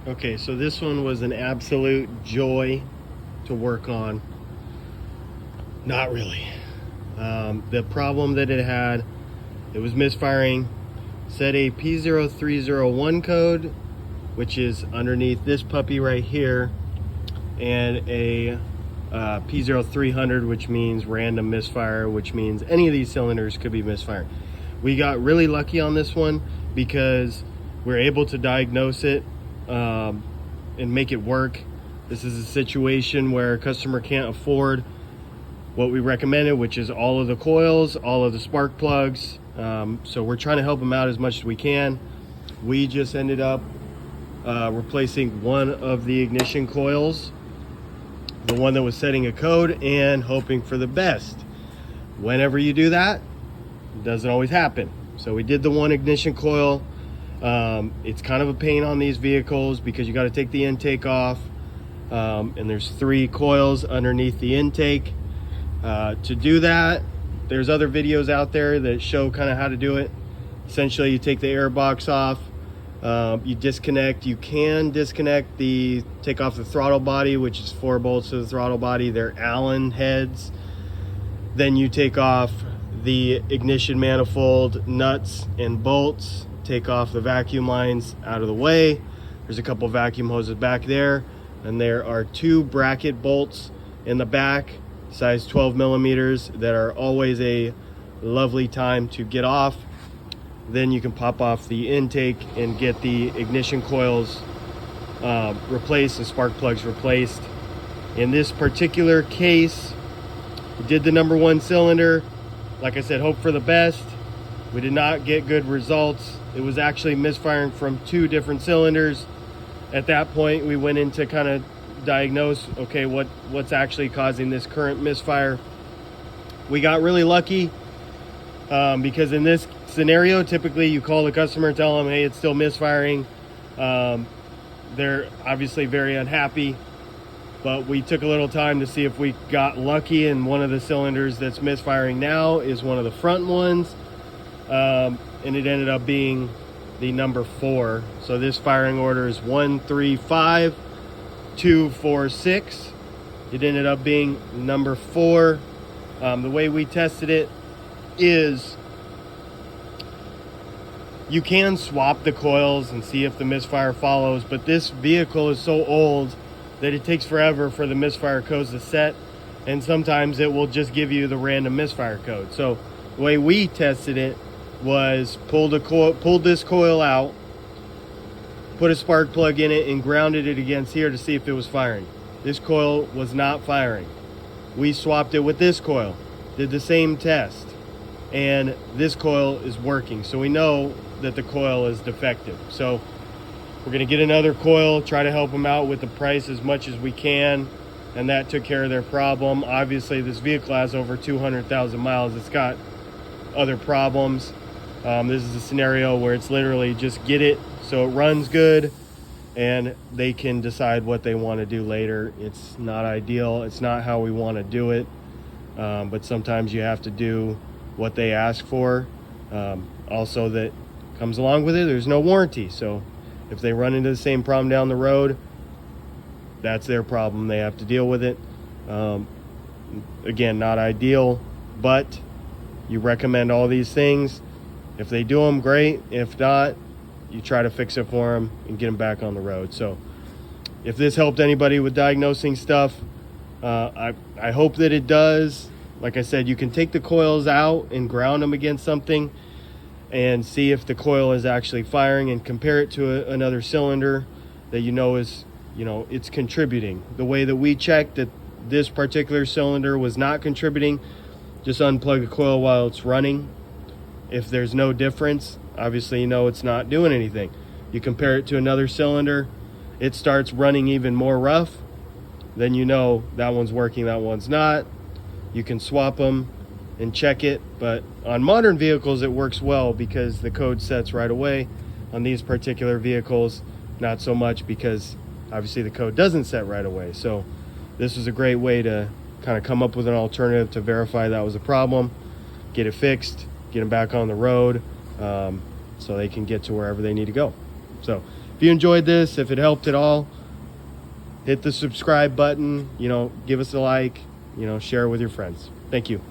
Okay, so this one was an absolute joy to work on. Not really. The problem that it had, it was misfiring. Set a P0301 code, which is underneath this puppy right here, and a P0300, which means random misfire, which means any of these cylinders could be misfiring. We got really lucky on this one because we're able to diagnose it and make it work. This is a situation where a customer can't afford what we recommended, which is all of the coils, all of the spark plugs. So we're trying to help them out as much as we can. We just ended up replacing one of the ignition coils, the one that was setting a code, and hoping for the best. Whenever you do that, it doesn't always happen. So we did the one ignition coil. It's kind of a pain on these vehicles because you got to take the intake off, and there's 3 coils underneath the intake. To do that, there's other videos out there that show kind of how to do it. Essentially, you take the air box off, you disconnect. You can disconnect take off the throttle body, which is 4 bolts to the throttle body. They're Allen heads. Then you take off the ignition manifold nuts and bolts, take off the vacuum lines out of the way. There's a couple vacuum hoses back there, and there are 2 bracket bolts in the back, size 12 millimeters, that are always a lovely time to get off. Then you can pop off the intake and get the ignition coils replaced and spark plugs replaced. In this particular case, we did the number 1 cylinder. Like I said, hope for the best. We did not get good results. It was actually misfiring from 2 different cylinders. At that point, we went into kind of diagnose, okay, what's actually causing this current misfire. We got really lucky because in this scenario, typically you call the customer and tell them, hey, it's still misfiring. They're obviously very unhappy, but we took a little time to see if we got lucky, and one of the cylinders that's misfiring now is one of the front ones, and it ended up being the number 4. So this firing order is 135246. It ended up being number 4. The way we tested it is you can swap the coils and see if the misfire follows, but this vehicle is so old that it takes forever for the misfire codes to set, and sometimes it will just give you the random misfire code. So the way we tested it was pulled this coil out, put a spark plug in it, and grounded it against here to see if it was firing. This coil was not firing. We swapped it with this coil, did the same test, and this coil is working. So we know that the coil is defective. So we're gonna get another coil, try to help them out with the price as much as we can, and that took care of their problem. Obviously, this vehicle has over 200,000 miles. It's got other problems. This is a scenario where it's literally just get it so it runs good, and they can decide what they want to do later. It's not ideal. It's not how we want to do it, but sometimes you have to do what they ask for. Also, that comes along with it, there's no warranty. So if they run into the same problem down the road, that's their problem. They have to deal with it. Again, not ideal, but you recommend all these things. If they do them, great. If not, you try to fix it for them and get them back on the road. So if this helped anybody with diagnosing stuff, I hope that it does. Like I said, you can take the coils out and ground them against something and see if the coil is actually firing, and compare it to another cylinder that is, it's contributing. The way that we checked that this particular cylinder was not contributing, just unplug the coil while it's running. If there's no difference, obviously it's not doing anything. You compare it to another cylinder, it starts running even more rough, then that one's working, that one's not. You can swap them and check it, but on modern vehicles it works well because the code sets right away. On these particular vehicles, not so much, because obviously the code doesn't set right away. So this was a great way to kind of come up with an alternative to verify that was a problem, get it fixed, get them back on the road, so they can get to wherever they need to go. So If you enjoyed this, if it helped at all, hit the subscribe button, you know, give us a like, you know, share it with your friends. Thank you.